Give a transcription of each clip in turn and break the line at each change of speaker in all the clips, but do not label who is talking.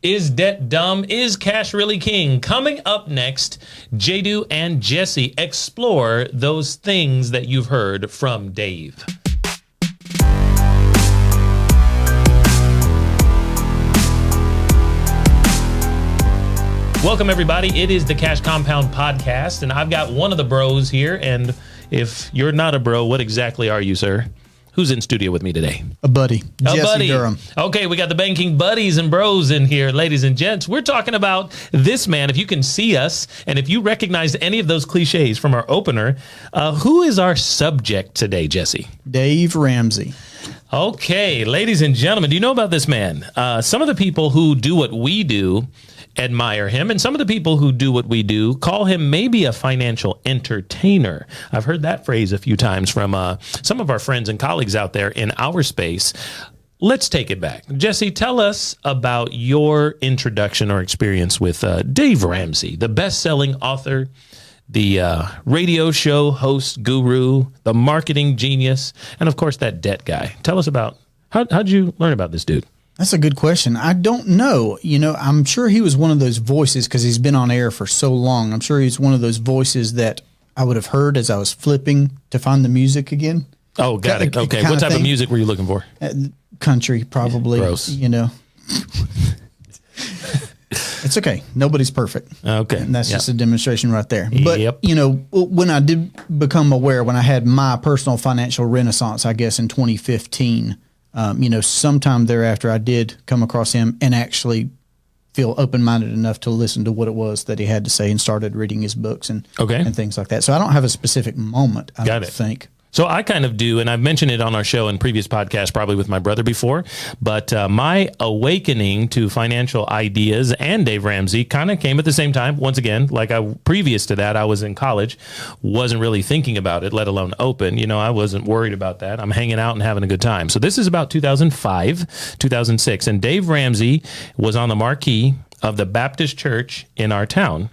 Is debt dumb? Is cash really king? Coming up next, JDew and Jesse explore those things that you've heard from Dave. Welcome, everybody. It is the Cash Compound Podcast, and I've got one of the bros here. And if you're not a bro, what exactly are you, sir? Who's in studio with me today?
A buddy.
A
Jesse
buddy.
Durham.
Okay, we got the banking buddies and bros in here, ladies and gents. We're talking about this man. If you can see us, and if you recognized any of those cliches from our opener, who is our subject today, Jesse?
Dave Ramsey.
Okay, ladies and gentlemen, do you know about this man? Some of the people who do what we do admire him, and some of the people who do what we do call him maybe a financial entertainer. I've heard that phrase a few times from some of our friends and colleagues out there in our space. Let's take it back. Jesse, tell us about your introduction or experience with Dave Ramsey, the best-selling author, the radio show host guru, the marketing genius, and of course that debt guy. Tell us about how'd you learn about this dude?
That's a good question. I don't know. You know, I'm sure he was one of those voices because he's been on air for so long. I'm sure he's one of those voices that I would have heard as I was flipping to find the music again.
Oh, got it. Okay. What type of music were you looking for?
Country, probably.
Gross.
You know. It's okay. Nobody's perfect.
Okay.
And that's just a demonstration right there. But,
Yep.
you know, when I did become aware, when I had my personal financial renaissance, I guess in 2015, you know, sometime thereafter, I did come across him and actually feel open-minded enough to listen to what it was that he had to say and started reading his books and things like that. So I don't have a specific moment, I don't think.
So I kind of do, and I've mentioned it on our show in previous podcasts, probably with my brother before, but my awakening to financial ideas and Dave Ramsey kind of came at the same time. Once again, previous to that, I was in college, wasn't really thinking about it, let alone open. You know, I wasn't worried about that. I'm hanging out and having a good time. So this is about 2005, 2006, and Dave Ramsey was on the marquee of the Baptist church in our town.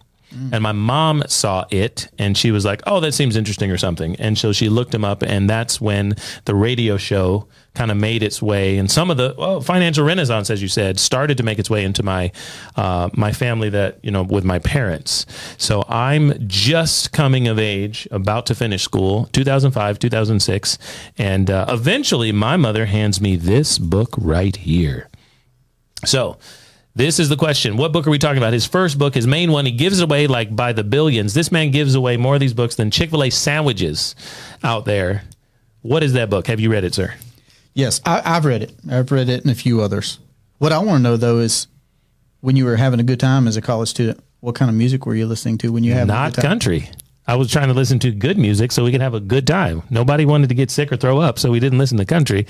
And my mom saw it and she was like, oh, that seems interesting or something. And so she looked him up, and that's when the radio show kind of made its way. And some of the financial renaissance, as you said, started to make its way into my my family that, you know, with my parents. So I'm just coming of age, about to finish school, 2005, 2006. And eventually my mother hands me this book right here. So this is the question. What book are we talking about? His first book, his main one, he gives it away like by the billions. This man gives away more of these books than Chick-fil-A sandwiches out there. What is that book? Have you read it, sir?
Yes, I've read it. I've read it and a few others. What I want to know, though, is when you were having a good time as a college student, what kind of music were you listening to when you had a good time?
Not country. I was trying to listen to good music so we could have a good time. Nobody wanted to get sick or throw up, so we didn't listen to country.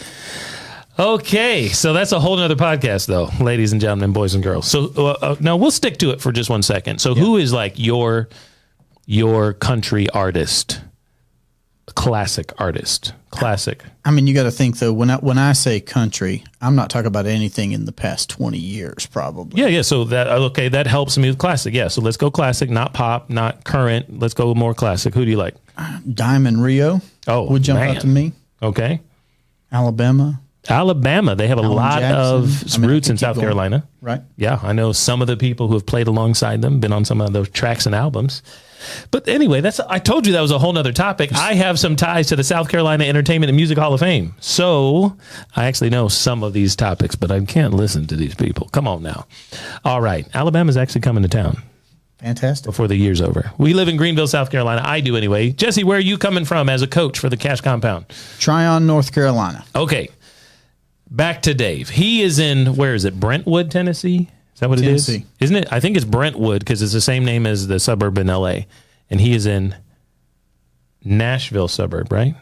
Okay, so that's a whole nother podcast, though, ladies and gentlemen, boys and girls. So now we'll stick to it for just 1 second. So who is like your country artist, classic artist, classic?
I mean, you got to think, though, when I say country, I'm not talking about anything in the past 20 years, probably.
Yeah. So that helps me with classic. Yeah, so let's go classic, not pop, not current. Let's go more classic. Who do you like?
Diamond Rio would jump out to me.
Okay.
Alabama.
They have a lot of roots in South Carolina.
Right.
Yeah, I know some of the people who have played alongside them, been on some of those tracks and albums. But anyway, I told you that was a whole nother topic. I have some ties to the South Carolina Entertainment and Music Hall of Fame. So I actually know some of these topics, but I can't listen to these people. Come on now. All right. Alabama's actually coming to town.
Fantastic.
Before the year's over. We live in Greenville, South Carolina. I do anyway. Jesse, where are you coming from as a coach for the Cash Compound?
Tryon, North Carolina.
Okay. Back to Dave. He is in, where is it? Brentwood, Tennessee? Is that what
Tennessee.
It is? Isn't it? I think it's Brentwood because it's the same name as the suburb in LA. And he is in Nashville suburb, right?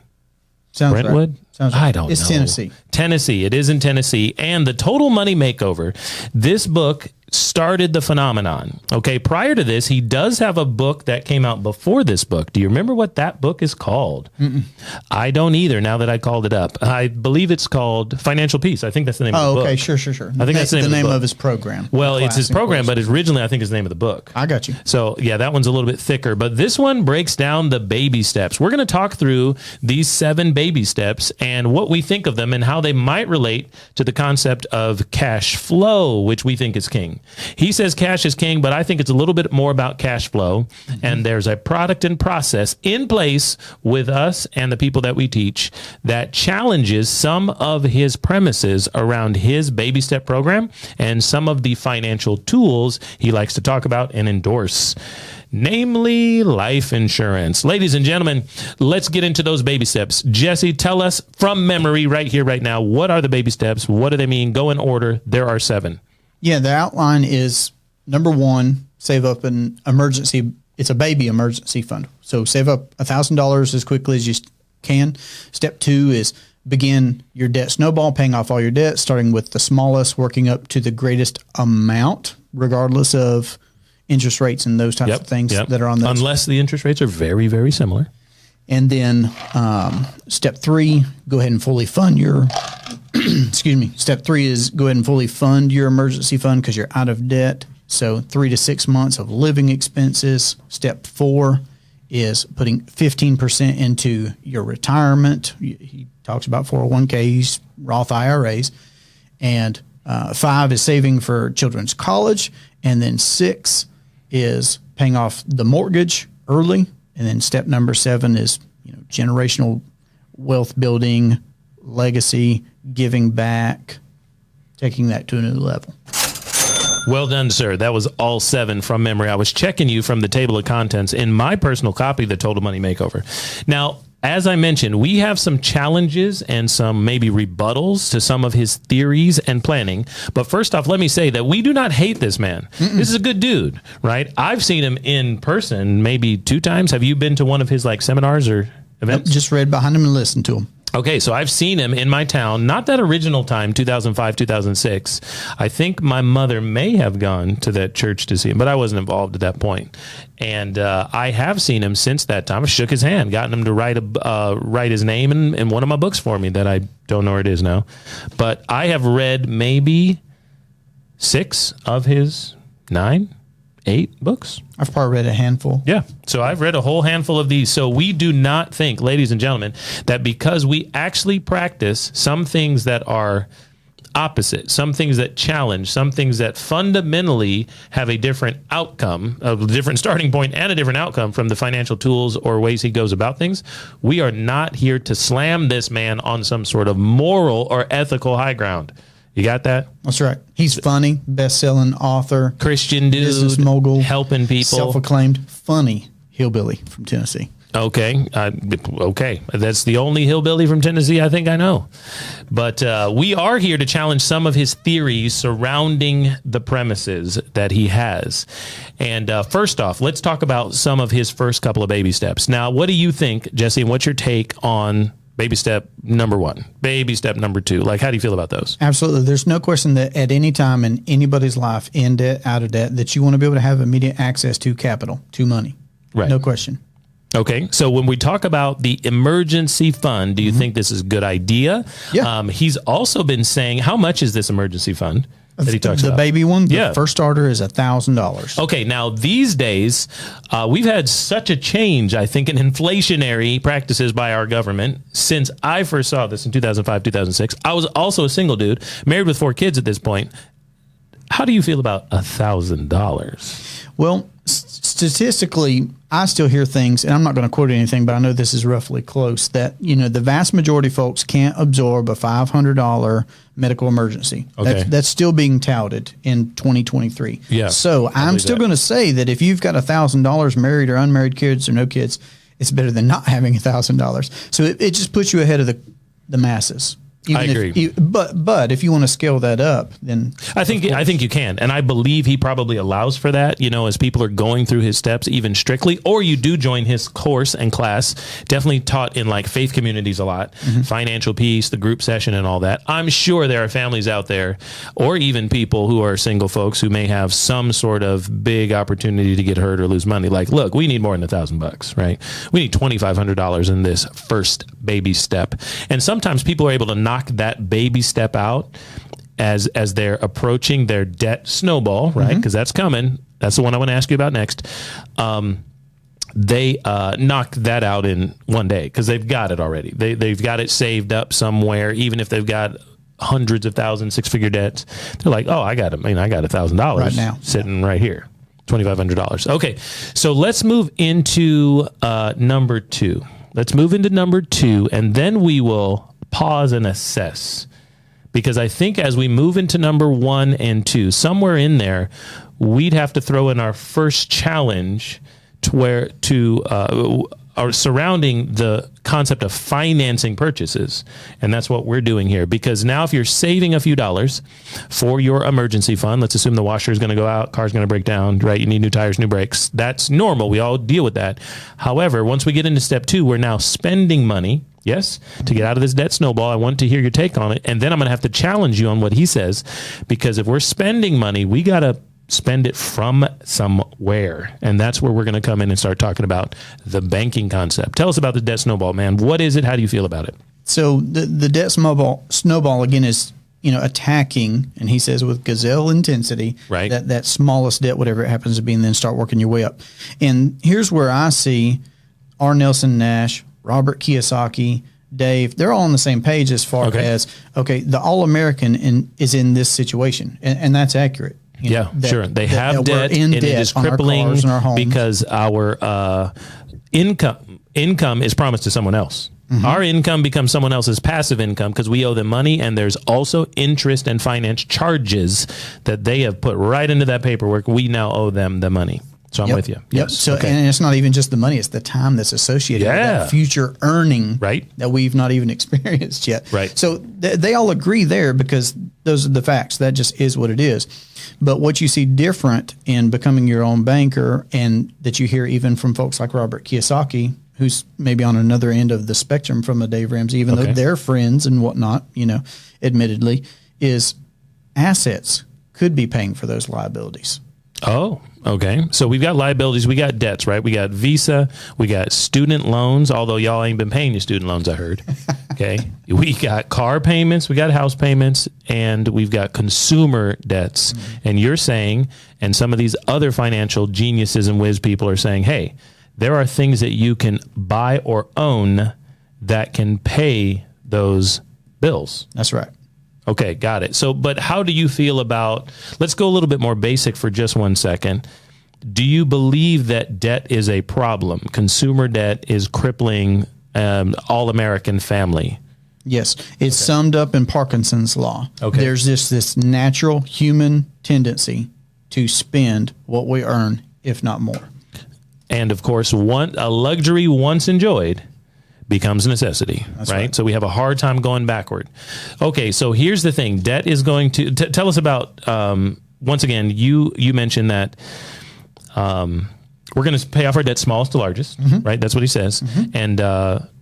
Sounds
Brentwood?
Right. Sounds right.
I don't know.
It's Tennessee.
Tennessee. It is in Tennessee. And the Total Money Makeover. This book started the phenomenon. Okay. Prior to this, he does have a book that came out before this book. Do you remember what that book is called?
Mm-mm.
I don't either, now that I called it up. I believe it's called Financial Peace. I think that's the name of the book.
Oh, okay. Sure.
I think that's the name
of his program.
Well, it's his program, but originally I think it's the name of the book.
I got you.
So, yeah, that one's a little bit thicker. But this one breaks down the baby steps. We're going to talk through these 7 baby steps and what we think of them and how they might relate to the concept of cash flow, which we think is king. He says cash is king, but I think it's a little bit more about cash flow. And there's a product and process in place with us and the people that we teach that challenges some of his premises around his baby step program and some of the financial tools he likes to talk about and endorse, namely life insurance. Ladies and gentlemen, let's get into those baby steps. Jesse, tell us from memory right here, right now, what are the baby steps? What do they mean? Go in order. There are 7.
Yeah, the outline is, number 1, save up an emergency. It's a baby emergency fund. So save up $1,000 as quickly as you can. Step 2 is begin your debt snowball, paying off all your debt, starting with the smallest, working up to the greatest amount, regardless of interest rates and those types of things that are on those.
Unless the interest rates are very, very similar.
And then step 3, go ahead and fully fund your, excuse me. Step 3 is go ahead and fully fund your emergency fund because you're out of debt. So 3 to 6 months of living expenses. Step 4 is putting 15% into your retirement. He talks about 401ks, Roth IRAs. And 5 is saving for children's college. And then 6 is paying off the mortgage early. And then step number 7 is, generational wealth building, legacy, giving back, taking that to a new level.
Well done, sir. That was all 7 from memory. I was checking you from the table of contents in my personal copy, The Total Money Makeover. Now, as I mentioned, we have some challenges and some maybe rebuttals to some of his theories and planning. But first off, let me say that we do not hate this man. This is a good dude, right? I've seen him in person maybe 2 times. Have you been to one of his seminars or events?
Just read behind him and listened to him.
Okay, so I've seen him in my town, not that original time, 2005, 2006. I think my mother may have gone to that church to see him, but I wasn't involved at that point. And I have seen him since that time. I shook his hand, gotten him to write his name in one of my books for me that I don't know where it is now. But I have read maybe 6 of his 9, 8 books.
I've probably read a handful.
Yeah. So I've read a whole handful of these. So we do not think, ladies and gentlemen, that because we actually practice some things that are opposite, some things that challenge, some things that fundamentally have a different outcome, a different starting point and a different outcome from the financial tools or ways he goes about things, we are not here to slam this man on some sort of moral or ethical high ground. You got that?
That's right. He's funny, best-selling author,
Christian dude,
business mogul,
helping people,
self-acclaimed funny hillbilly from Tennessee.
Okay. Okay. That's the only hillbilly from Tennessee I think I know. But we are here to challenge some of his theories surrounding the premises that he has. And first off, let's talk about some of his first couple of baby steps. Now, what do you think, Jesse, and what's your take on baby step number 1, baby step number 2? How do you feel about those?
Absolutely. There's no question that at any time in anybody's life, in debt, out of debt, that you want to be able to have immediate access to capital, to money.
Right.
No question.
Okay. So when we talk about the emergency fund, do you think this is a good idea?
Yeah.
He's also been saying, how much is this emergency fund that he talks about?
The baby one, the first starter is $1,000.
Okay, now these days, we've had such a change, I think, in inflationary practices by our government since I first saw this in 2005, 2006. I was also a single dude, married with 4 kids at this point. How do you feel about $1,000?
Well, statistically, I still hear things, and I'm not going to quote anything, but I know this is roughly close, that, the vast majority of folks can't absorb a $500 medical emergency.
Okay.
That's still being touted in 2023.
Yeah.
So I'm still going to say that if you've got $1,000, married or unmarried, kids or no kids, it's better than not having $1,000. So it just puts you ahead of the masses.
I agree.
But if you want to scale that up, then
I think you can, and I believe he probably allows for that. As people are going through his steps, even strictly, or you do join his course and class. Definitely taught in faith communities a lot, financial peace, the group session, and all that. I'm sure there are families out there, or even people who are single folks who may have some sort of big opportunity to get hurt or lose money. Look, we need more than $1,000, right? We need $2,500 in this first baby step, and sometimes people are able to knock that baby step out as they're approaching their debt snowball, right? Because that's coming. That's the one I want to ask you about next. They knock that out in one day because they've got it already. They've got it saved up somewhere, even if they've got hundreds of thousands, six-figure debts. They're like, oh, I got $1,000
right now
sitting right here, $2,500. Okay, so let's move into number two. Let's move into number two, and then we will pause and assess. Because I think as we move into number 1 and 2, somewhere in there, we'd have to throw in our first challenge are surrounding the concept of financing purchases. And that's what we're doing here. Because now if you're saving a few dollars for your emergency fund, let's assume the washer is going to go out, car's going to break down, right? You need new tires, new brakes. That's normal. We all deal with that. However, once we get into step 2, we're now spending money. Yes, to get out of this debt snowball. I want to hear your take on it. And then I'm going to have to challenge you on what he says, because if we're spending money, we got to spend it from somewhere. And that's where we're going to come in and start talking about the banking concept. Tell us about the debt snowball, man. What is it? How do you feel about it?
So the debt snowball again is, attacking, and he says with gazelle intensity,
right?
That smallest debt, whatever it happens to be, and then start working your way up. And here's where I see R. Nelson Nash, Robert Kiyosaki, Dave, they're all on the same page as far as, the All-American is in this situation. And that's accurate.
Sure. They have debt, and it is crippling because our income is promised to someone else. Mm-hmm. Our income becomes someone else's passive income because we owe them money, and there's also interest and finance charges that they have put right into that paperwork. We now owe them the money. So I'm with you.
Yep. So, and it's not even just the money; it's the time that's associated with that future earning, that we've not even experienced yet.
Right.
So they all agree there because those are the facts. That just is what it is. But what you see different in becoming your own banker, and that you hear even from folks like Robert Kiyosaki, who's maybe on another end of the spectrum from a Dave Ramsey, even though they're friends and whatnot, admittedly, is assets could be paying for those liabilities.
Oh, okay. So we've got liabilities. We got debts, right? We got Visa. We got student loans, although y'all ain't been paying your student loans, I heard. Okay. We got car payments. We got house payments. And we've got consumer debts. Mm-hmm. And you're saying, and some of these other financial geniuses and whiz people are saying, hey, there are things that you can buy or own that can pay those bills.
That's right.
Okay, got it. So, but how do you feel about, let's go a little bit more basic for just 1 second. Do you believe that debt is a problem? Consumer debt is crippling all-American family?
Yes. It's summed up in Parkinson's law.
Okay.
There's this natural human tendency to spend what we earn, if not more.
And of course, a luxury once enjoyed becomes a necessity, right? So we have a hard time going backward. Okay, so here's the thing. Debt is going to... tell us about, once again, you mentioned that we're going to pay off our debt smallest to largest, right? That's what he says. And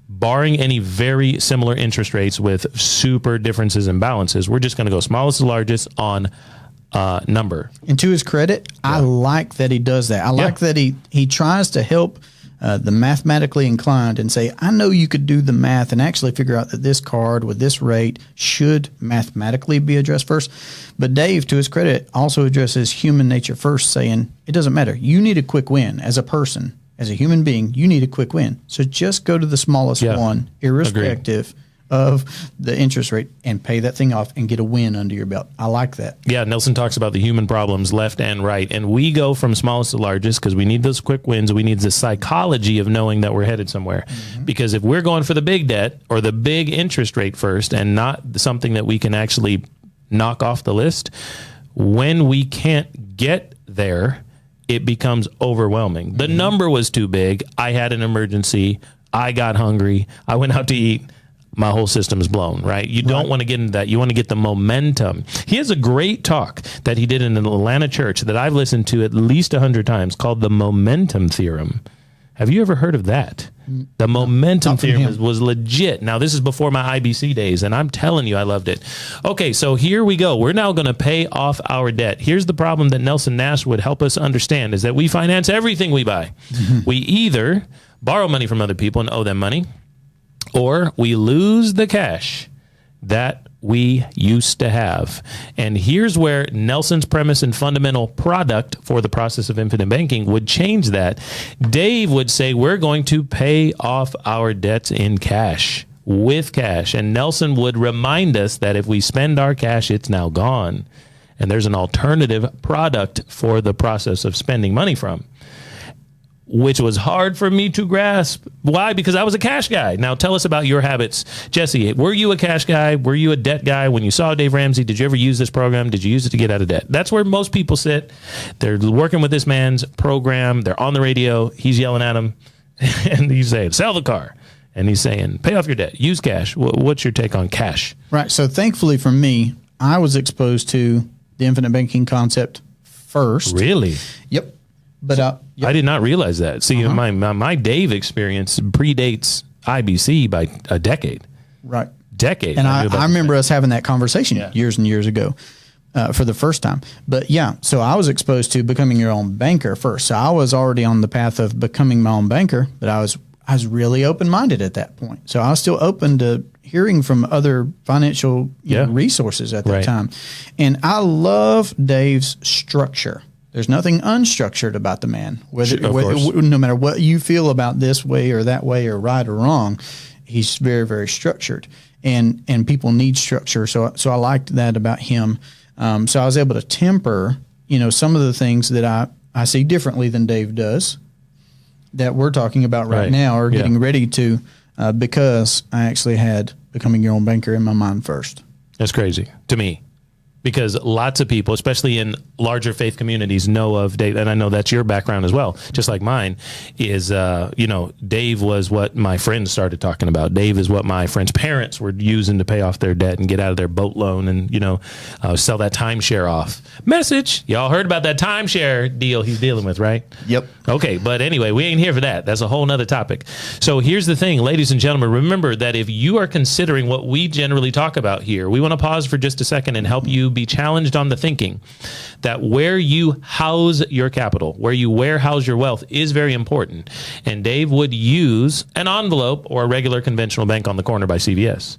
barring any very similar interest rates with super differences in balances, we're just going to go smallest to largest on number.
And to his credit, I like that he does that. I like that he tries to help the mathematically inclined and say, I know you could do the math and actually figure out that this card with this rate should mathematically be addressed first. But Dave, to his credit, also addresses human nature first, saying it doesn't matter. You need a quick win as a person, as a human being. You need a quick win. So just go to the smallest one, irrespective of the interest rate, and pay that thing off and get a win under your belt. I like that.
Yeah, Nelson talks about the human problems left and right, and we go from smallest to largest because we need those quick wins. We need the psychology of knowing that we're headed somewhere. Because if we're going for the big debt or the big interest rate first and not something that we can actually knock off the list, when we can't get there, it becomes overwhelming. The number was too big. I had an emergency. I got hungry. I went out to eat. My whole system is blown, right? You don't want to get into that. You want to get the momentum. He has a great talk that he did in an Atlanta church that I've listened to at least 100 times called the momentum theorem. Have you ever heard of that? The momentum theorem was legit. Now, this is before my IBC days, and I'm telling you, I loved it. Okay, so here we go. We're now going to pay off our debt. Here's the problem that Nelson Nash would help us understand is that we finance everything we buy. We either borrow money from other people and owe them money, or we lose the cash that we used to have. And here's where Nelson's premise and fundamental product for the process of infinite banking would change that. Dave would say we're going to pay off our debts in cash. with cash. And Nelson would remind us that if we spend our cash, it's now gone. And there's an alternative product for the process of spending money from, which was hard for me to grasp. Why? Because I was a cash guy. Now tell us about your habits. Jesse, were you a cash guy? Were you a debt guy? When you saw Dave Ramsey, did you ever use this program? Did you use it to get out of debt? That's where most people sit. They're working with this man's program. They're on the radio. He's yelling at them. And he's saying, sell the car. And he's saying, pay off your debt. Use cash. What's your take on cash?
Right. So thankfully for me, I was exposed to the infinite banking concept first.
Really?
Yep. But
yep. I did not realize that. See, my Dave experience predates IBC by a decade.
Right.
Decade.
And I remember us having that conversation years and years ago for the first time. But yeah, so I was exposed to becoming your own banker first. So I was already on the path of becoming my own banker, but I was really open-minded at that point. So I was still open to hearing from other financial resources at that time. And I love Dave's structure. There's nothing unstructured about the man. No matter what you feel about this way or that way or right or wrong, he's very, very structured. And people need structure. So I liked that about him. So I was able to temper, some of the things that I see differently than Dave does that we're talking about right now or getting ready to, because I actually had becoming your own banker in my mind first.
That's crazy to me, because lots of people, especially in larger faith communities, know of Dave. And I know that's your background as well, just like mine is, Dave was what my friends started talking about. Dave is what my friends' parents were using to pay off their debt and get out of their boat loan and, sell that timeshare off. Message. Y'all heard about that timeshare deal he's dealing with, right?
Yep.
Okay. But anyway, we ain't here for that. That's a whole nother topic. So here's the thing, ladies and gentlemen, remember that if you are considering what we generally talk about here, we want to pause for just a second and help you be challenged on the thinking that where you house your capital, where you warehouse your wealth is very important. And Dave would use an envelope or a regular conventional bank on the corner by CVS.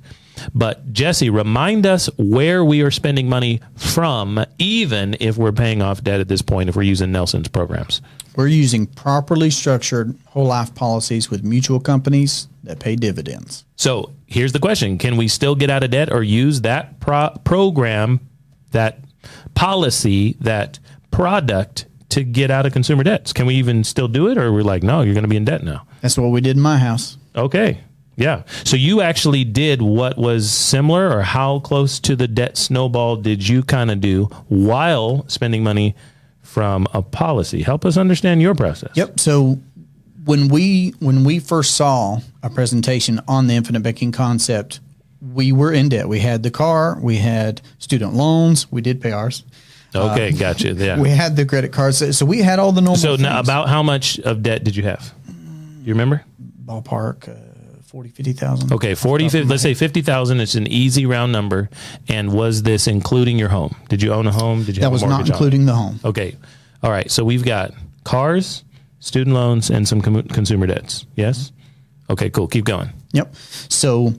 But Jesse, remind us where we are spending money from, even if we're paying off debt at this point, if we're using Nelson's programs.
We're using properly structured whole life policies with mutual companies that pay dividends.
So here's the question. Can we still get out of debt or use that program, that policy, that product to get out of consumer debts? Can we even still do it? Or we're like, no, you're going to be in debt now.
That's what we did in my house.
Okay. Yeah. So you actually did what was similar, or how close to the debt snowball did you kind of do while spending money from a policy? Help us understand your process.
Yep. So when we first saw a presentation on the infinite banking concept, we were in debt. We had the car, we had student loans, we did pay ours.
Okay, gotcha. Yeah.
We had the credit cards. So we had all the normal things.
Now, about how much of debt did you have? Do you remember?
Ballpark, 40, 50,000.
Okay, 40, 50, let's say 50,000. It's an easy round number. And was this including your home? Did you own a home? Did you have a mortgage?
That was not including the home.
Okay. All right. So we've got cars, student loans, and some consumer debts. Yes? Okay, cool. Keep going.
Yep. So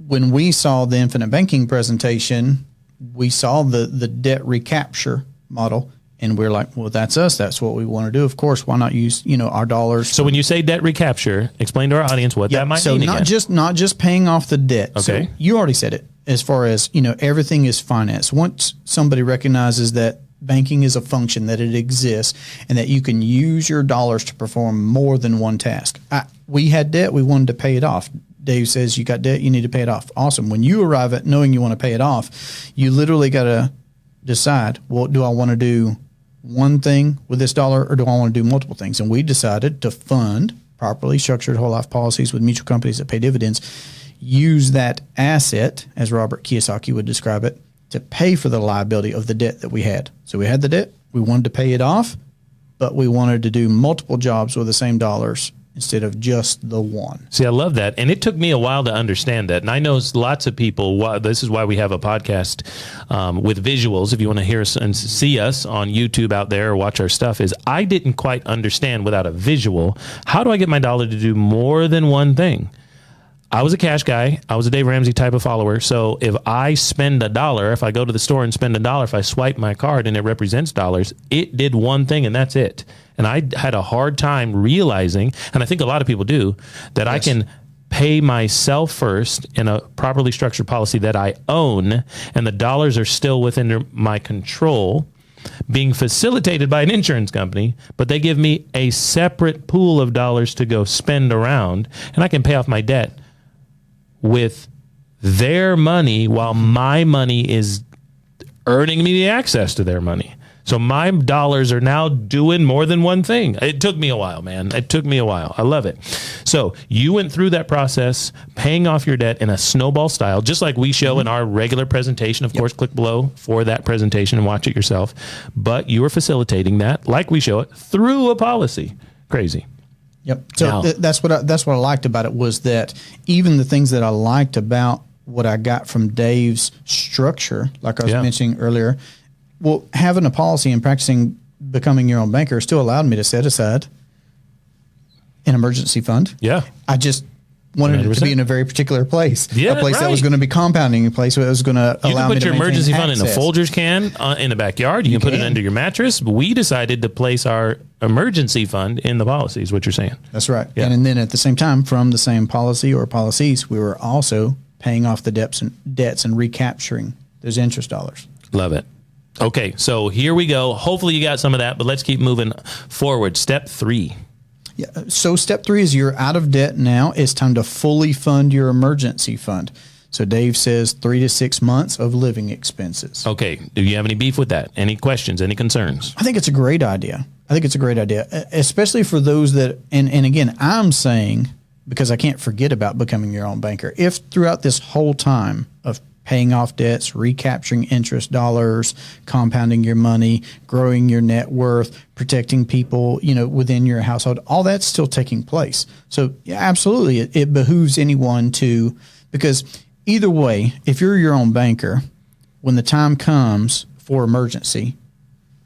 when we saw the infinite banking presentation, we saw the debt recapture model, and we're like, well, that's us. That's what we want to do. Of course, why not use, our dollars? So
when you say debt recapture, explain to our audience what that might mean again.
So not just paying off the debt.
Okay.
So you already said it, as far as, everything is finance. Once somebody recognizes that banking is a function, that it exists, and that you can use your dollars to perform more than one task. We had debt. We wanted to pay it off. Dave says, you got debt, you need to pay it off. Awesome. When you arrive at knowing you want to pay it off, you literally got to decide, well, do I want to do one thing with this dollar, or do I want to do multiple things? And we decided to fund properly structured whole life policies with mutual companies that pay dividends, use that asset, as Robert Kiyosaki would describe it, to pay for the liability of the debt that we had. So we had the debt, we wanted to pay it off, but we wanted to do multiple jobs with the same dollars instead of just the one.
See, I love that. And it took me a while to understand that. And I know lots of people, this is why we have a podcast with visuals. If you want to hear us and see us on YouTube out there or watch our stuff, is I didn't quite understand without a visual, how do I get my dollar to do more than one thing? I was a cash guy. I was a Dave Ramsey type of follower. So if I spend $1, if I go to the store and spend $1, if I swipe my card and it represents dollars, it did one thing and that's it. And I had a hard time realizing, and I think a lot of people do, that I can pay myself first in a properly structured policy that I own, and the dollars are still within my control, being facilitated by an insurance company, but they give me a separate pool of dollars to go spend around, and I can pay off my debt with their money while my money is earning me the access to their money. So my dollars are now doing more than one thing. It took me a while, man. It took me a while. I love it. So you went through that process, paying off your debt in a snowball style, just like we show in our regular presentation. Of course, click below for that presentation and watch it yourself. But you were facilitating that, like we show it, through a policy. Crazy.
Yep. So that's what I liked about it, was that even the things that I liked about what I got from Dave's structure, like I was mentioning earlier, well, having a policy and practicing becoming your own banker still allowed me to set aside an emergency fund. Yeah. I just wanted 100%. It to be in a very particular place. Yeah, a place that was going to be compounding, a place that was going to allow me to
You can put your emergency fund
access.
in a Folgers can in the backyard. You can put it under your mattress. But we decided to place our emergency fund in the policy, is what you're saying.
That's right. Yeah. And then at the same time, from the same policy or policies, we were also paying off the debts and recapturing those interest dollars.
Love it. Okay, so here we go. Hopefully you got some of that, but let's keep moving forward. Step 3.
Yeah. So step 3 is you're out of debt now. It's time to fully fund your emergency fund. So Dave says 3 to 6 months of living expenses.
Okay. Do you have any beef with that? Any questions? Any concerns?
I think it's a great idea. Especially for those that, and again, I'm saying, because I can't forget about becoming your own banker. If throughout this whole time of paying off debts, recapturing interest dollars, compounding your money, growing your net worth, protecting people, within your household, all that's still taking place. So yeah, absolutely, it behooves anyone to, because either way, if you're your own banker, when the time comes for emergency,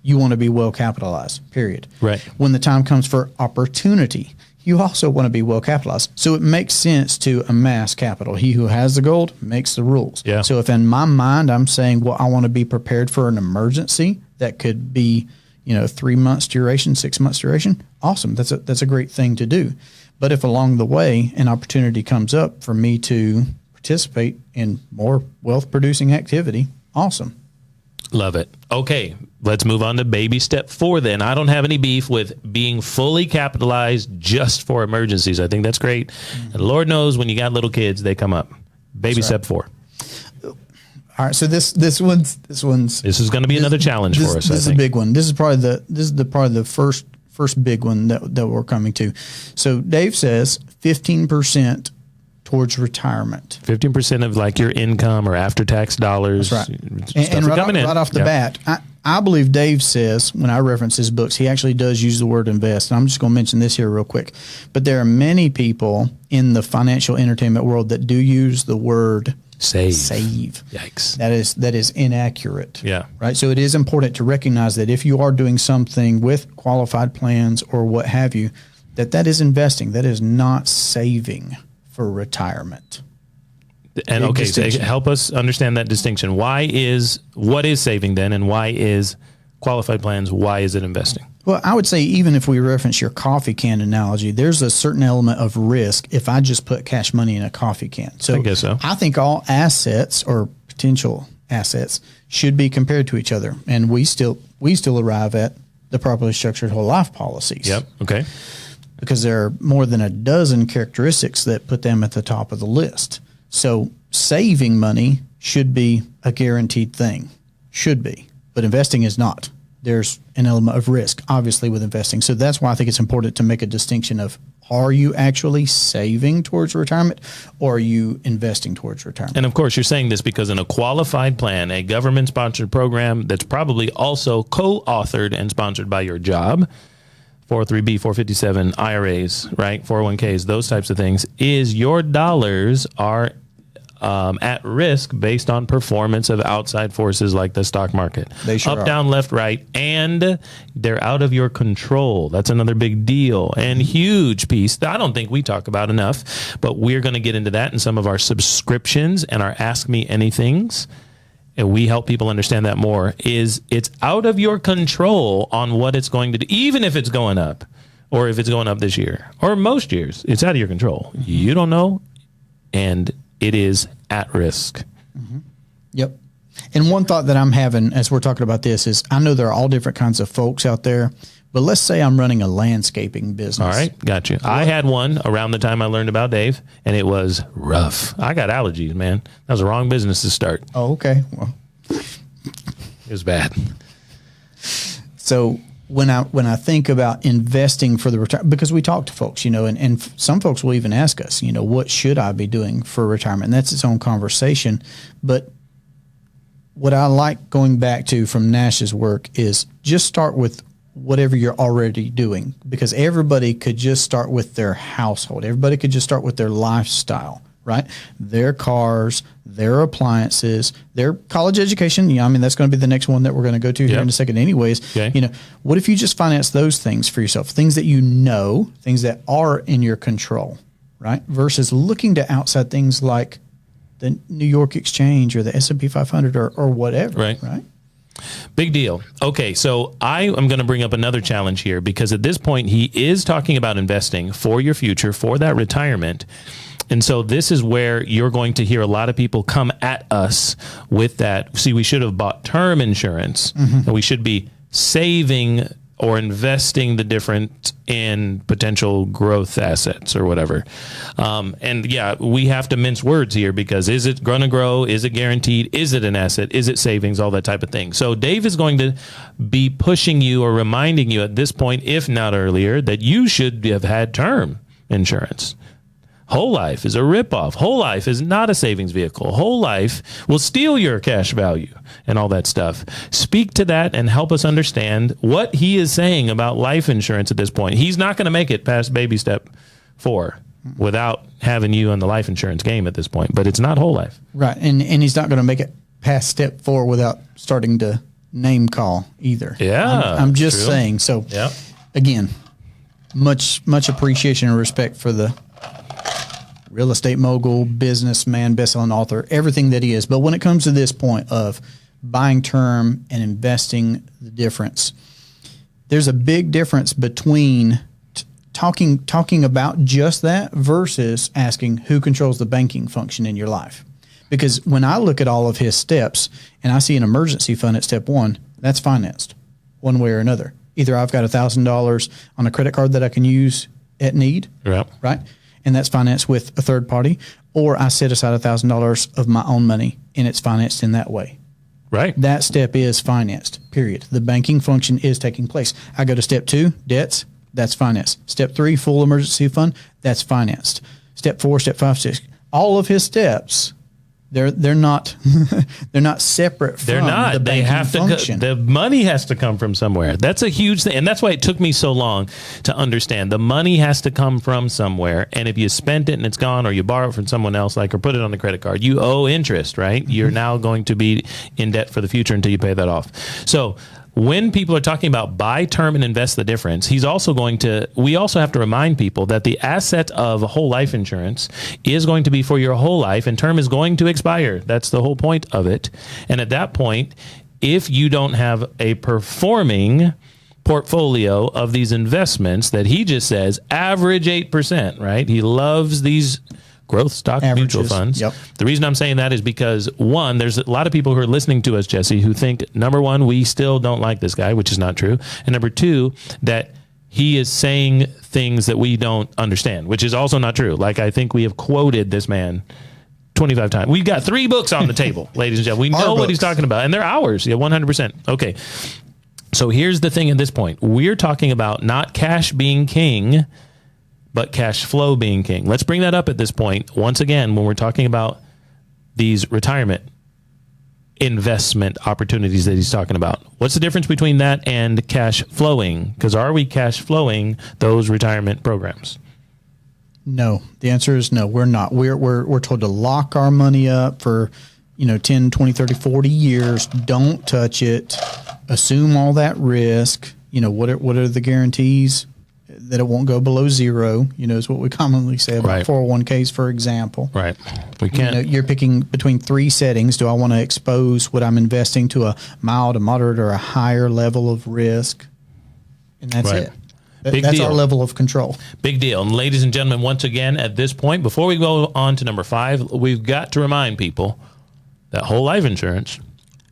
you want to be well capitalized, period.
Right.
When the time comes for opportunity, you also want to be well capitalized. So it makes sense to amass capital. He who has the gold makes the rules.
Yeah.
So if in my mind I'm saying, well, I want to be prepared for an emergency that could be, 3 months duration, 6 months duration, awesome. That's a great thing to do. But if along the way an opportunity comes up for me to participate in more wealth producing activity, awesome.
Love it. Okay, let's move on to baby step 4 then. I don't have any beef with being fully capitalized just for emergencies. I think that's great. And Lord knows when you got little kids, they come up. Baby step 4.
All right, so this is going
to be another challenge for us.
This is a big one. This is probably the first big one that we're coming to. So Dave says 15% towards retirement.
15% of like your income or after-tax dollars.
That's right. And right off the bat, I believe Dave says, when I reference his books, he actually does use the word invest. And I'm just going to mention this here real quick. But there are many people in the financial entertainment world that do use the word save.
Yikes.
That is inaccurate.
Yeah.
Right. So it is important to recognize that if you are doing something with qualified plans or what have you, that is investing. That is not saving for retirement.
And okay, so help us understand that distinction. What is saving then, and why is qualified plans, why is it investing?
Well, I would say even if we reference your coffee can analogy, there's a certain element of risk if I just put cash money in a coffee can. So I guess so. I think all assets or potential assets should be compared to each other. And we still arrive at the properly structured whole life policies.
Yep. Okay.
Because there are more than a dozen characteristics that put them at the top of the list. So saving money should be a guaranteed thing. Should be. But investing is not. There's an element of risk, obviously, with investing. So that's why I think it's important to make a distinction of, are you actually saving towards retirement, or are you investing towards retirement?
And of course, you're saying this because in a qualified plan, a government-sponsored program that's probably also co-authored and sponsored by your job, 403B, 457 IRAs, right? 401ks, those types of things, is your dollars are at risk based on performance of outside forces like the stock market.
They sure
Up, down, left, right, and they're out of your control. That's another big deal and huge piece that I don't think we talk about enough, but we're going to get into that in some of our subscriptions and our Ask Me Anythings. And we help people understand that more, is it's out of your control on what it's going to do, even if it's going up or if it's going up this year or most years, it's out of your control. You don't know. and it is at risk.
Yep. And one thought that I'm having as we're talking about this is I know there are all different kinds of folks out there, but let's say I'm running a landscaping business.
All right, got you. I had one around the time I learned about Dave, and it was rough. I got allergies, man. That was the wrong business to start.
Oh, okay. Well,
it was bad.
So when I think about investing for the retirement, because we talk to folks, and some folks will even ask us, what should I be doing for retirement? And that's its own conversation. But what I like going back to from Nash's work is just start with whatever you're already doing, because everybody could just start with their household. Everybody could just start with their lifestyle, right? Their cars, their appliances, their college education. That's going to be the next one that we're going to go to here in a second anyways.
Okay.
What if you just finance those things for yourself, things that things that are in your control, right? Versus looking to outside things like the New York Exchange or the S&P 500 or whatever, right?
Big deal. Okay, so I am going to bring up another challenge here, because at this point he is talking about investing for your future, for that retirement. And so this is where you're going to hear a lot of people come at us with that. See, we should have bought term insurance, and we should be saving or investing the difference in potential growth assets or whatever. And yeah, we have to mince words here, because is it going to grow? Is it guaranteed? Is it an asset? Is it savings? All that type of thing. So Dave is going to be pushing you or reminding you at this point, if not earlier, that you should have had term insurance. Whole life is a ripoff. Whole life is not a savings vehicle. Whole life will steal your cash value and all that stuff. Speak to that and help us understand what he is saying about life insurance at this point. He's not going to make it past baby step 4 without having you on the life insurance game at this point, but it's not whole life.
Right. And he's not going to make it past step 4 without starting to name call either.
Yeah.
I'm just saying. So again, much appreciation and respect for the real estate mogul, businessman, best-selling author, everything that he is. But when it comes to this point of buying term and investing the difference, there's a big difference between talking about just that versus asking who controls the banking function in your life. Because when I look at all of his steps and I see an emergency fund at step 1, that's financed one way or another. Either I've got $1,000 on a credit card that I can use at need, right? And that's financed with a third party, or I set aside $1,000 of my own money and it's financed in that way.
Right.
That step is financed, period. The banking function is taking place. I go to step 2, debts, that's financed. Step 3, full emergency fund, that's financed. Step 4, step 5, 6, all of his steps, they're not they're not separate from the banking function.
The money has to come from somewhere. That's a huge thing, and that's why it took me so long to understand. The money has to come from somewhere, and if you spent it and it's gone, or you borrow it from someone else, or put it on the credit card, you owe interest, right? You're now going to be in debt for the future until you pay that off. So when people are talking about buy term and invest the difference, we also have to remind people that the asset of whole life insurance is going to be for your whole life, and term is going to expire. That's the whole point of it. And at that point, if you don't have a performing portfolio of these investments that he just says average 8%, right? He loves these growth stock mutual funds.
Yep.
The reason I'm saying that is because, one, there's a lot of people who are listening to us, Jesse, who think, number one, we still don't like this guy, which is not true. And number two, that he is saying things that we don't understand, which is also not true. Like, I think we have quoted this man 25 times. We've got 3 books on the table, ladies and gentlemen. We know what he's talking about, and they're ours. Yeah, 100%. Okay. So here's the thing at this point. We're talking about not cash being king, but cash flow being king. Let's bring that up at this point. Once again, when we're talking about these retirement investment opportunities that he's talking about, what's the difference between that and cash flowing? Because are we cash flowing those retirement programs?
No, the answer is no, we're not. We're told to lock our money up for, 10, 20, 30, 40 years. Don't touch it. Assume all that risk. What are the guarantees? That it won't go below 0, is what we commonly say about 401ks, for example.
Right. We can't.
You're picking between 3 settings. Do I want to expose what I'm investing to a mild, a moderate, or a higher level of risk? And that's it. That's our level of control.
Big deal. And ladies and gentlemen, once again, at this point, before we go on to number 5, we've got to remind people that whole life insurance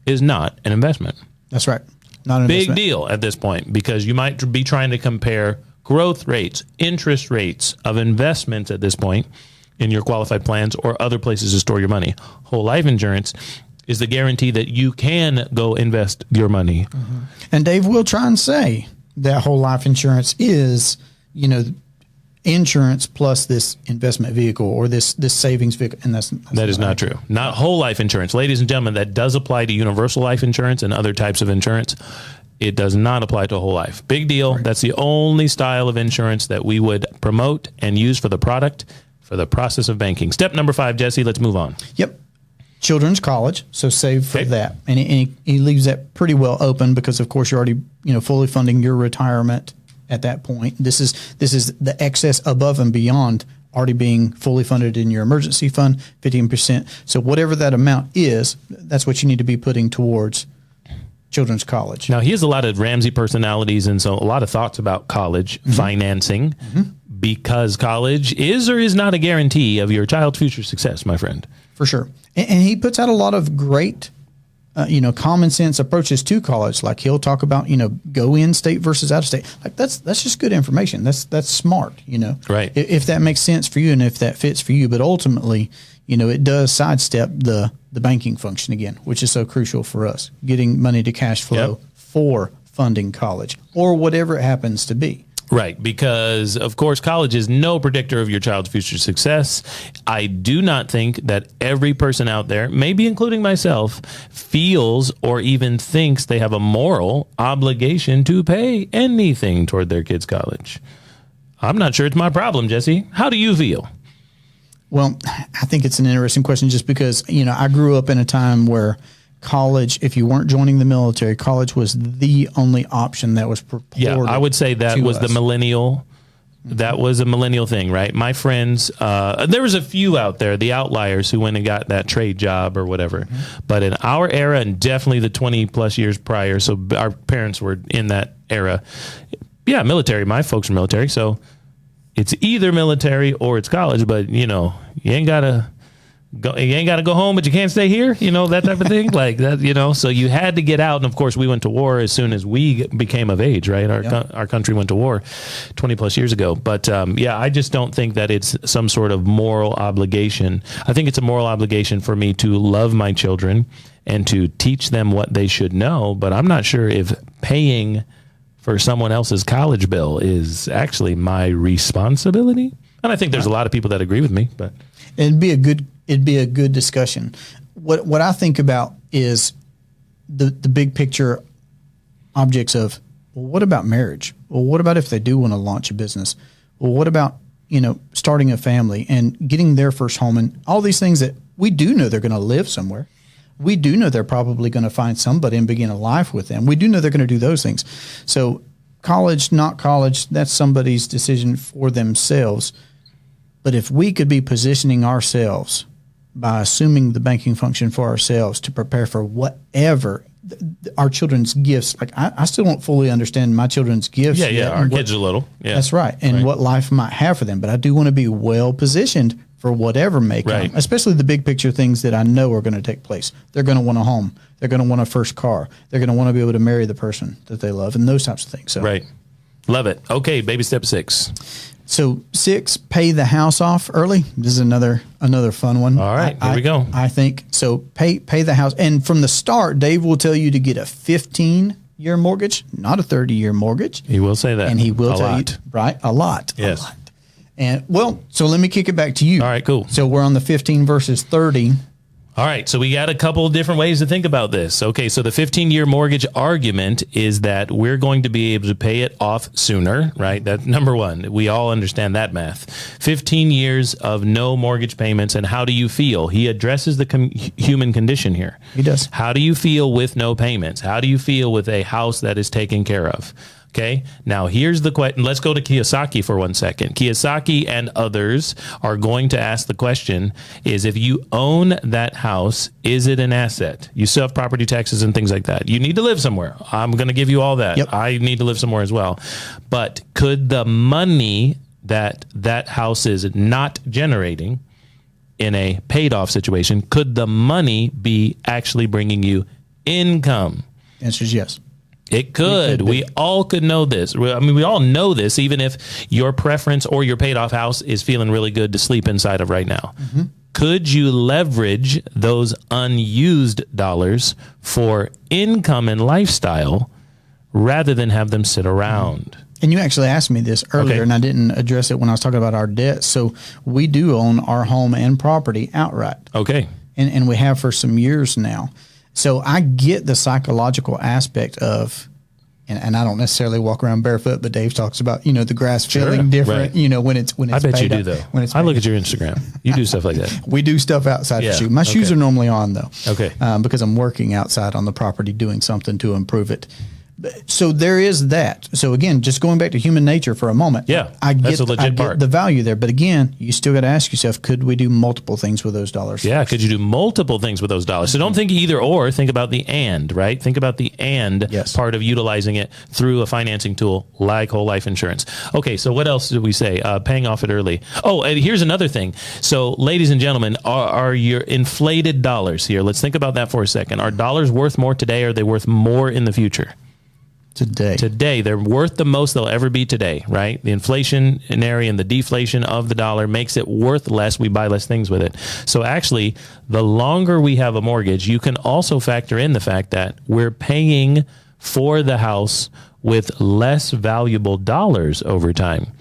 is not an investment.
That's right. Not an
Big
investment.
deal at this point, because you might be trying to compare growth rates, interest rates of investments at this point in your qualified plans or other places to store your money. Whole life insurance is the guarantee that you can go invest your money.
Mm-hmm. And Dave will try and say that whole life insurance is, insurance plus this investment vehicle or this savings vehicle. And that
is not true. Not whole life insurance. Ladies and gentlemen, that does apply to universal life insurance and other types of insurance. It does not apply to whole life. Big deal. Right. That's the only style of insurance that we would promote and use for the product, for the process of banking. Step number 5, Jesse, let's move on.
Yep. Children's college, so save for that. And he leaves that pretty well open because, of course, you're already fully funding your retirement at that point. This is the excess above and beyond already being fully funded in your emergency fund, 15%. So whatever that amount is, that's what you need to be putting towards children's college.
Now, he has a lot of Ramsey personalities, and so a lot of thoughts about college financing, because college is or is not a guarantee of your child's future success, my friend.
For sure. And he puts out a lot of great, common sense approaches to college. Like he'll talk about, go in state versus out of state. Like that's just good information. That's smart,
Right.
If that makes sense for you and if that fits for you. But ultimately, it does sidestep the banking function again, which is so crucial for us, getting money to cash flow for funding college or whatever it happens to be.
Right, because, of course, college is no predictor of your child's future success. I do not think that every person out there, maybe including myself, feels or even thinks they have a moral obligation to pay anything toward their kids' college. I'm not sure it's my problem, Jesse. How do you feel?
Well, I think it's an interesting question just because, I grew up in a time where college, if you weren't joining the military, college was the only option that was purported.
Yeah, I would say that was
us.
the millennial. That was a millennial thing, right? My friends, there was a few out there, the outliers who went and got that trade job or whatever. But in our era, and definitely the 20 plus years prior, so our parents were in that era. Yeah, military. My folks are military, so it's either military or it's college. But you ain't gotta go home, but you can't stay here, that type of thing. Like that, so you had to get out. And of course, we went to war as soon as we became of age, right? Our country went to war 20 plus years ago. But I just don't think that it's some sort of moral obligation. I think it's a moral obligation for me to love my children and to teach them what they should know. But I'm not sure if paying for someone else's college bill is actually my responsibility. And I think there's a lot of people that agree with me, but
it'd be a good discussion. What I think about is the big picture objects of, well, what about marriage? Well, what about if they do want to launch a business? Well, what about, starting a family and getting their first home and all these things that we do know they're going to live somewhere. We do know they're probably going to find somebody and begin a life with them. We do know they're going to do those things. So college, not college, that's somebody's decision for themselves. But if we could be positioning ourselves by assuming the banking function for ourselves to prepare for whatever our children's gifts, like I still don't fully understand my children's gifts.
Yeah, our kids are little. Yeah,
that's right. And what life might have for them. But I do want to be well positioned for whatever may come, especially the big picture things that I know are going to take place. They're going to want a home. They're going to want a first car. They're going to want to be able to marry the person that they love and those types of things. So.
Right. Love it. Okay, baby step 6.
So 6, pay the house off early. This is another fun one.
All right, here we go.
I think so. Pay the house, and from the start, Dave will tell you to get a 15-year mortgage, not a 30-year mortgage.
He will say that,
and he will tell you a lot.
Yes.
A lot. And so let me kick it back to you.
All right, cool.
So we're on the 15 versus 30.
All right, so we got a couple of different ways to think about this. Okay, so the 15-year mortgage argument is that we're going to be able to pay it off sooner, right? That's number one. We all understand that math. 15 years of no mortgage payments, and how do you feel? He addresses the human condition here.
He does.
How do you feel with no payments? How do you feel with a house that is taken care of? Okay. Now here's the question. Let's go to Kiyosaki for 1 second. Kiyosaki and others are going to ask the question is, if you own that house, is it an asset? You still have property taxes and things like that. You need to live somewhere. I'm going to give you all that.
Yep.
I need to live somewhere as well. But could the money that house is not generating in a paid off situation, could the money be actually bringing you income?
The answer is yes.
It could. We all could know this. I mean, we all know this, even if your preference or your paid off house is feeling really good to sleep inside of right now. Mm-hmm. Could you leverage those unused dollars for income and lifestyle rather than have them sit around?
And you actually asked me this earlier, and I didn't address it when I was talking about our debt. So we do own our home and property outright.
Okay.
And we have for some years now. So I get the psychological aspect of, and I don't necessarily walk around barefoot, but Dave talks about, the grass feeling different,
right.
when it's
I bet you do,
up,
though.
When it's
I look at your Instagram. You do stuff like that.
We do stuff outside the shoe. My shoes are normally on, though.
Okay.
Because I'm working outside on the property doing something to improve it. So there is that. So again, just going back to human nature for a moment.
Yeah,
I
that's a legit
get
part.
the value there. But again, you still got to ask yourself, could we do multiple things with those dollars?
Yeah, could you do multiple things with those dollars? So don't think either or, think about the and, right? Think about the and part of utilizing it through a financing tool like whole life insurance. Okay, so what else did we say? Paying off it early. Oh, and here's another thing. So ladies and gentlemen, are your inflated dollars here? Let's think about that for a second. Are dollars worth more today or are they worth more in the future? Today, they're worth the most they'll ever be today, right? The inflationary and the deflation of the dollar makes it worth less. We buy less things with it. So actually, the longer we have a mortgage, you can also factor in the fact that we're paying for the house with less valuable dollars over time.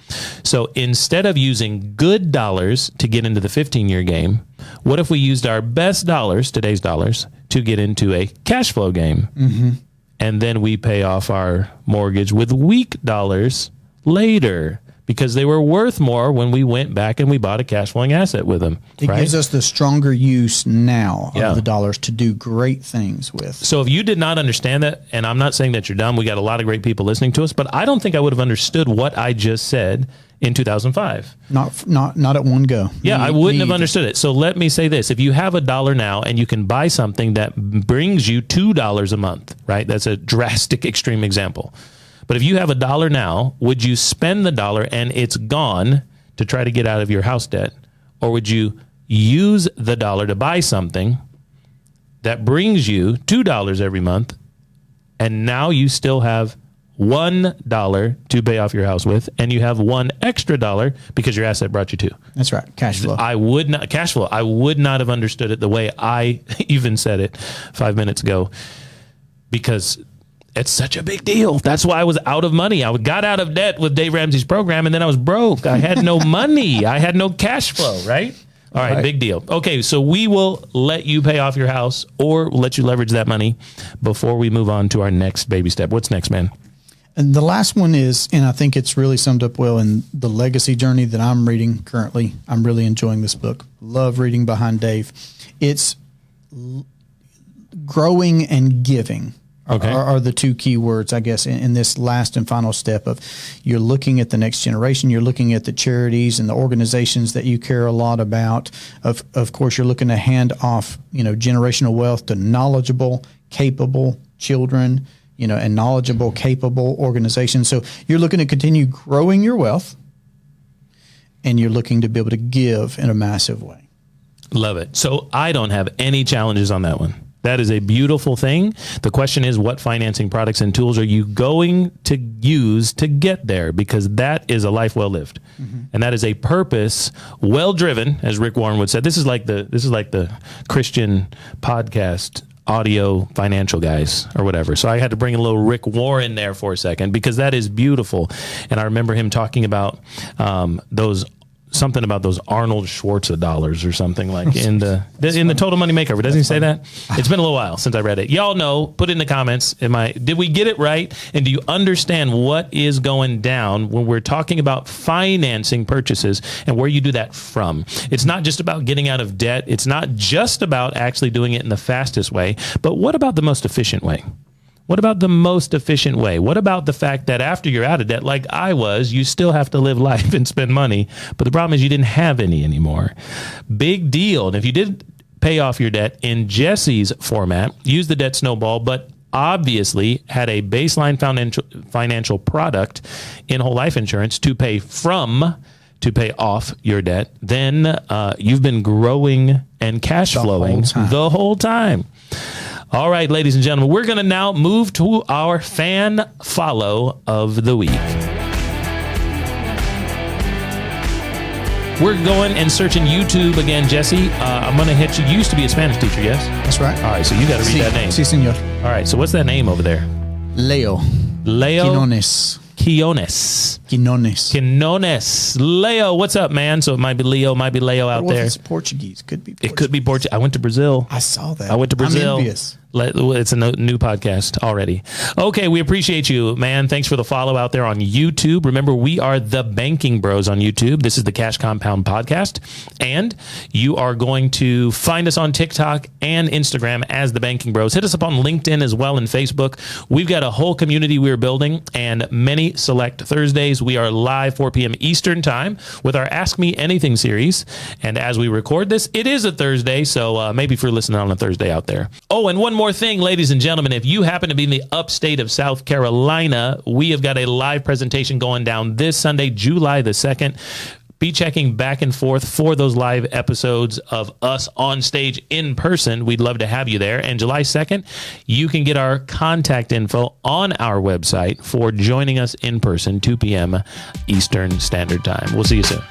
So instead of using good dollars to get into the 15-year game, what if we used our best dollars, today's dollars, to get into a cash flow game? Mm-hmm. And then we pay off our mortgage with weak dollars later because they were worth more when we went back and we bought a cash flowing asset with them.
It gives us the stronger use now of the dollars to do great things with.
So if you did not understand that, and I'm not saying that you're dumb, we got a lot of great people listening to us, but I don't think I would have understood what I just said in 2005.
Not at one go.
Yeah, I wouldn't have understood it. So let me say this. If you have $1 now and you can buy something that brings you $2 a month, right? That's a drastic, extreme example. But if you have $1 now, would you spend the $1 and it's gone to try to get out of your house debt? Or would you use the $1 to buy something that brings you $2 every month and now you still have $1 to pay off your house with, and you have $1 extra because your asset brought you $2.
That's right. Cash flow.
I would not have understood it the way I even said it 5 minutes ago because it's such a big deal. That's why I was out of money. I got out of debt with Dave Ramsey's program, and then I was broke. I had no money. I had no cash flow, right? All right, big deal. Okay, so we will let you pay off your house or let you leverage that money before we move on to our next baby step. What's next, man?
And the last one is, and I think it's really summed up well in the legacy journey that I'm reading currently. I'm really enjoying this book. Love reading behind Dave. It's growing and giving are the two key words, I guess, in this last and final step of you're looking at the next generation. You're looking at the charities and the organizations that you care a lot about. Of course, you're looking to hand off, generational wealth to knowledgeable, capable children, and knowledgeable, capable organizations. So you're looking to continue growing your wealth, and you're looking to be able to give in a massive way.
Love it. So I don't have any challenges on that one. That is a beautiful thing. The question is, what financing products and tools are you going to use to get there? Because that is a life well lived. Mm-hmm. And that is a purpose well driven, as Rick Warren would say. This is like the Christian podcast audio financial guys or whatever. So I had to bring a little Rick Warren there for a second because that is beautiful. And I remember him talking about something about those Arnold Schwarzenegger dollars or something like in the Total Money Makeover. Doesn't he say that? It's been a little while since I read it. Y'all know, put it in the comments. Did we get it right? And do you understand what is going down when we're talking about financing purchases and where you do that from? It's not just about getting out of debt. It's not just about actually doing it in the fastest way, but what about the most efficient way? What about the most efficient way? What about the fact that after you're out of debt, like I was, you still have to live life and spend money, but the problem is you didn't have any anymore. Big deal. And if you did pay off your debt in Jesse's format, use the debt snowball, but obviously had a baseline financial product in whole life insurance to pay off your debt, then you've been growing and cash flowing the whole time. All right, ladies and gentlemen, we're going to now move to our fan follow of the week. We're going and searching YouTube again, Jesse. I'm going to hit you. You used to be a Spanish teacher, yes?
That's right.
All right, so you got to read that name.
Sí, señor.
All right, so what's that name over there?
Leo
Quinones. Leo, what's up, man? So it might be Leo, might be Leo out there.
It's Portuguese. Could be Portuguese.
It could be Portuguese. I went to Brazil.
I saw that.
I went to Brazil.
I'm envious.
It's a new podcast already. Okay, we appreciate you, man. Thanks for the follow out there on YouTube. Remember, we are the Banking Bros on YouTube. This is the Cash Compound Podcast. And you are going to find us on TikTok and Instagram as the Banking Bros. Hit us up on LinkedIn as well and Facebook. We've got a whole community we're building, and many select Thursdays. We are live 4 p.m. Eastern Time with our Ask Me Anything series. And as we record this, it is a Thursday, so maybe if you're listening on a Thursday out there. Oh, and one more thing, ladies and gentlemen, if you happen to be in the upstate of South Carolina, we have got a live presentation going down this Sunday, July the 2nd. Be checking back and forth for those live episodes of us on stage in person. We'd love to have you there. And July 2nd, you can get our contact info on our website for joining us in person, 2 p.m. Eastern Standard Time. We'll see you soon.